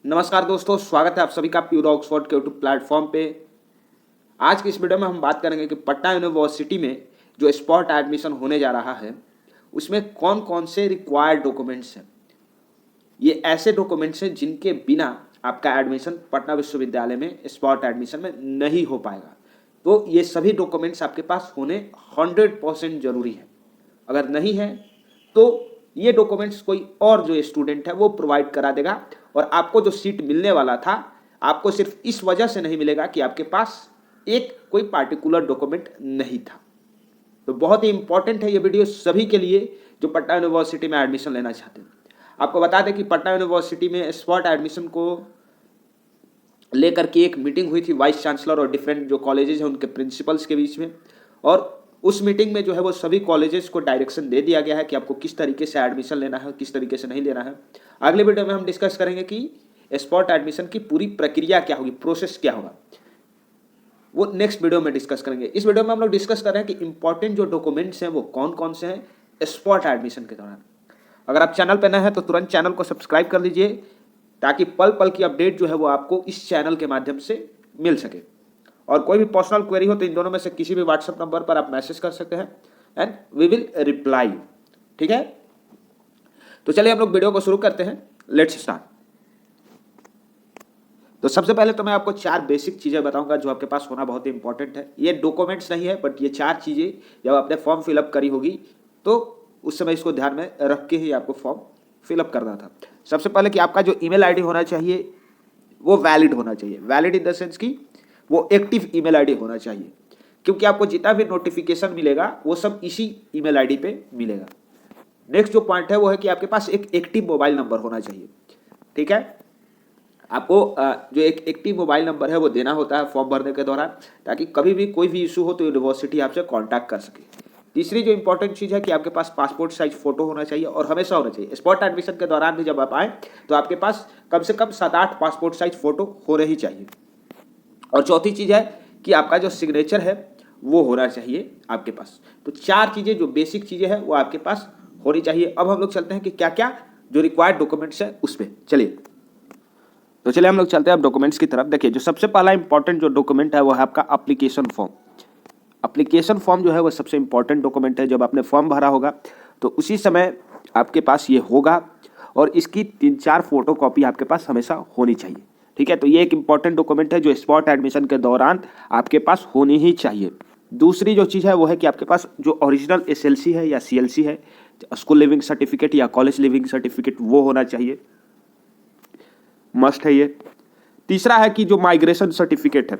नमस्कार दोस्तों, स्वागत है आप सभी का प्योर ऑक्सफोर्ड के यूट्यूब प्लेटफॉर्म पे। आज की इस वीडियो में हम बात करेंगे कि पटना यूनिवर्सिटी में जो स्पॉट एडमिशन होने जा रहा है उसमें कौन कौन से रिक्वायर्ड डॉक्यूमेंट्स हैं। ये ऐसे डॉक्यूमेंट्स हैं जिनके बिना आपका एडमिशन पटना विश्वविद्यालय में स्पॉट एडमिशन में नहीं हो पाएगा। तो ये सभी डॉक्यूमेंट्स आपके पास होने 100% जरूरी है। अगर नहीं है तो ये डॉक्यूमेंट्स कोई और जो स्टूडेंट है वो प्रोवाइड करा देगा और आपको जो सीट मिलने वाला था आपको सिर्फ इस वजह से नहीं मिलेगा कि आपके पास एक कोई पार्टिकुलर डॉक्यूमेंट नहीं था। तो बहुत ही इंपॉर्टेंट है ये वीडियो सभी के लिए जो पटना यूनिवर्सिटी में एडमिशन लेना चाहते हैं। आपको बता दें कि पटना यूनिवर्सिटी में स्पॉट एडमिशन को लेकर के एक मीटिंग हुई थी वाइस चांसलर और डिफरेंट जो कॉलेजेस हैं उनके प्रिंसिपल्स के बीच में, और उस मीटिंग में जो है वो सभी कॉलेजेस को डायरेक्शन दे दिया गया है कि आपको किस तरीके से एडमिशन लेना है, किस तरीके से नहीं लेना है। अगले वीडियो में हम डिस्कस करेंगे कि स्पॉट एडमिशन की पूरी प्रक्रिया क्या होगी, प्रोसेस क्या होगा, वो नेक्स्ट वीडियो में डिस्कस करेंगे। इस वीडियो में हम लोग डिस्कस कर रहे हैं कि इंपॉर्टेंट जो डॉक्यूमेंट्स हैं वो कौन कौन से हैं स्पॉट एडमिशन के दौरान। अगर आप चैनल पर नए हैं तो तुरंत चैनल को सब्सक्राइब कर लीजिए ताकि पल पल की अपडेट जो है वो आपको इस चैनल के माध्यम से मिल सके। और कोई भी पर्सनल क्वेरी हो तो इन दोनों में से किसी भी व्हाट्सएप नंबर पर आप मैसेज कर सकते हैं एंड वी विल रिप्लाई। ठीक है, तो चलिए हम लोग वीडियो को शुरू करते हैं। Let's start. तो सबसे पहले तो मैं आपको 4 बेसिक चीजें बताऊंगा जो आपके पास होना बहुत ही इंपॉर्टेंट है। ये डॉक्यूमेंट्स नहीं है बट ये 4 चीजें जब आपने फॉर्म फिलअप करी होगी तो उस समय इसको ध्यान में रख के ही आपको फॉर्म फिलअप करना था। सबसे पहले कि आपका जो ईमेल आईडी होना चाहिए वो वैलिड होना चाहिए। वैलिड इन द सेंस कि वो एक्टिव ईमेल आईडी होना चाहिए, क्योंकि आपको जितना भी नोटिफिकेशन मिलेगा वो सब इसी ईमेल आईडी पे मिलेगा। नेक्स्ट जो पॉइंट है वो है कि आपके पास एक एक्टिव मोबाइल नंबर होना चाहिए। ठीक है, आपको जो एक एक्टिव मोबाइल नंबर है वो देना होता है फॉर्म भरने के दौरान, ताकि कभी भी कोई भी इशू हो तो यूनिवर्सिटी आपसे कॉन्टैक्ट कर सके। तीसरी जो इंपॉर्टेंट चीज़ है कि आपके पास पासपोर्ट साइज फोटो होना चाहिए और हमेशा होना चाहिए। स्पॉट एडमिशन के दौरान भी जब आप आए तो आपके पास कम से कम 7-8 पासपोर्ट साइज फोटो होने ही चाहिए। और चौथी चीज़ है कि आपका जो सिग्नेचर है वो होना चाहिए आपके पास। तो 4 चीज़ें जो बेसिक चीज़ें हैं वो आपके पास होनी चाहिए। अब हम लोग चलते हैं कि क्या क्या जो रिक्वायर्ड डॉक्यूमेंट्स है उस पर चलिए। तो चलिए हम लोग चलते हैं अब डॉक्यूमेंट्स की तरफ। देखिए, जो सबसे पहला इंपॉर्टेंट जो डॉक्यूमेंट है वो है आपका एप्लीकेशन फॉर्म। एप्लीकेशन फॉर्म जो है वो सबसे इंपॉर्टेंट डॉक्यूमेंट है। जब आपने फॉर्म भरा होगा तो उसी समय आपके पास ये होगा और इसकी 3-4 फोटो कॉपी आपके पास हमेशा होनी चाहिए। ठीक है, तो ये एक इंपॉर्टेंट डॉक्यूमेंट है जो स्पॉट एडमिशन के दौरान आपके पास होनी ही चाहिए। दूसरी जो चीज़ है वो है कि आपके पास जो ओरिजिनल एसएलसी है या सीएलसी है, स्कूल लिविंग सर्टिफिकेट या कॉलेज लिविंग सर्टिफिकेट, वो होना चाहिए, मस्ट है ये। तीसरा है कि जो माइग्रेशन सर्टिफिकेट है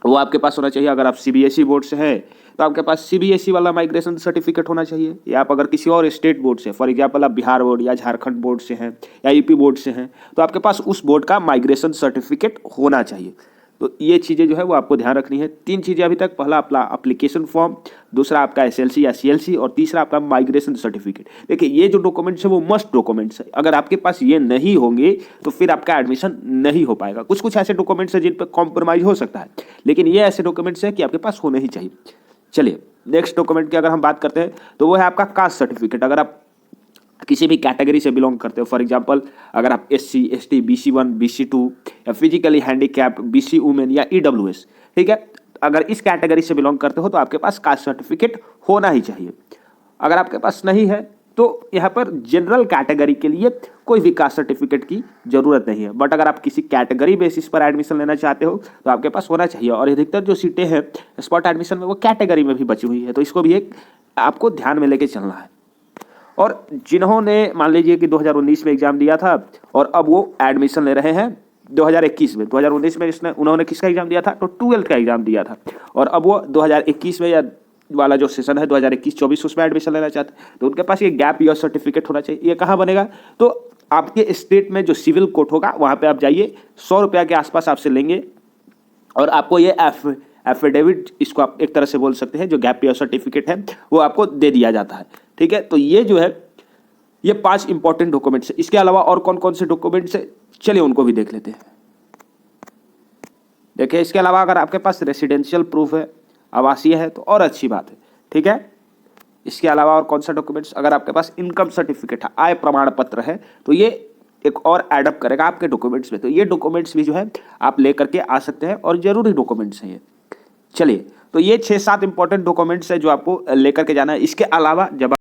वो आपके पास होना चाहिए। अगर आप सीबीएसई बोर्ड से हैं तो आपके पास सीबीएसई वाला माइग्रेशन सर्टिफिकेट होना चाहिए, या आप अगर किसी और स्टेट बोर्ड से, फॉर एग्जांपल आप बिहार बोर्ड या झारखंड बोर्ड से हैं या यूपी बोर्ड से हैं, तो आपके पास उस बोर्ड का माइग्रेशन सर्टिफिकेट होना चाहिए। तो ये चीज़ें जो है वो आपको ध्यान रखनी है। 3 चीज़ें अभी तक, पहला आपका एप्लीकेशन फॉर्म, दूसरा आपका एसएलसी या सीएलसी और तीसरा आपका माइग्रेशन सर्टिफिकेट। देखिए, ये जो डॉक्यूमेंट्स है वो मस्ट डॉक्यूमेंट्स है। अगर आपके पास ये नहीं होंगे तो फिर आपका एडमिशन नहीं हो पाएगा। कुछ कुछ ऐसे डॉक्यूमेंट्स हैं जिन पर कॉम्प्रोमाइज हो सकता है, लेकिन ये ऐसे डॉक्यूमेंट्स हैं कि आपके पास होने ही चाहिए। चलिए नेक्स्ट डॉक्यूमेंट की अगर हम बात करते हैं तो वो है आपका कास्ट सर्टिफिकेट। अगर आप किसी भी कैटेगरी से बिलोंग करते हो, फॉर एग्जांपल अगर आप एससी, एसटी, BC1, BC2 या फिजिकली हैंडीकैप्ड, BC वुमेन या EWS, ठीक है, अगर इस कैटेगरी से बिलोंग करते हो तो आपके पास कास्ट सर्टिफिकेट होना ही चाहिए। अगर आपके पास नहीं है तो यहाँ पर जनरल कैटेगरी के लिए कोई भी कास्ट सर्टिफिकेट की जरूरत नहीं है, बट अगर आप किसी कैटेगरी बेसिस पर एडमिशन लेना चाहते हो तो आपके पास होना चाहिए। और अधिकतर जो सीटें हैं स्पॉट एडमिशन में वो कैटेगरी में भी बची हुई है, तो इसको भी एक आपको ध्यान में लेके चलना है। और जिन्होंने मान लीजिए कि 2019 में एग्जाम दिया था और अब वो एडमिशन ले रहे हैं 2021 में, 2019 में उन्होंने किसका एग्जाम दिया था, तो 12th का एग्जाम दिया था, और अब वो 2021 में या वाला जो सेशन है 2021-24 उसमें एडमिशन लेना चाहते हैं, तो उनके पास ये गैप ईयर सर्टिफिकेट होना चाहिए। ये कहाँ बनेगा, तो आपके स्टेट में जो सिविल कोर्ट होगा वहाँ पे आप जाइए, 100 रुपया के आसपास आपसे लेंगे और आपको ये एफिडेविट, इसको आप एक तरह से बोल सकते हैं, जो गैप ईयर सर्टिफिकेट है वो आपको दे दिया जाता है। ठीक है, तो ये जो है ये 5 इंपॉर्टेंट डॉक्यूमेंट्स है। इसके अलावा और कौन कौन से डॉक्यूमेंट्स है चलिए उनको भी देख लेते हैं। देखिए, इसके अलावा अगर आपके पास रेसिडेंशियल प्रूफ है, आवासीय है, तो और अच्छी बात है। ठीक है, इसके अलावा और कौन सा डॉक्यूमेंट्स, अगर आपके पास इनकम सर्टिफिकेट है, आय प्रमाण पत्र है, तो ये एक और एडअप करेगा आपके डॉक्यूमेंट्स में। तो ये डॉक्यूमेंट्स भी जो है आप लेकर के आ सकते हैं और जरूरी डॉक्यूमेंट्स हैं ये। चलिए, तो ये 6-7 इंपॉर्टेंट डॉक्यूमेंट्स है जो आपको लेकर के जाना है। इसके अलावा जब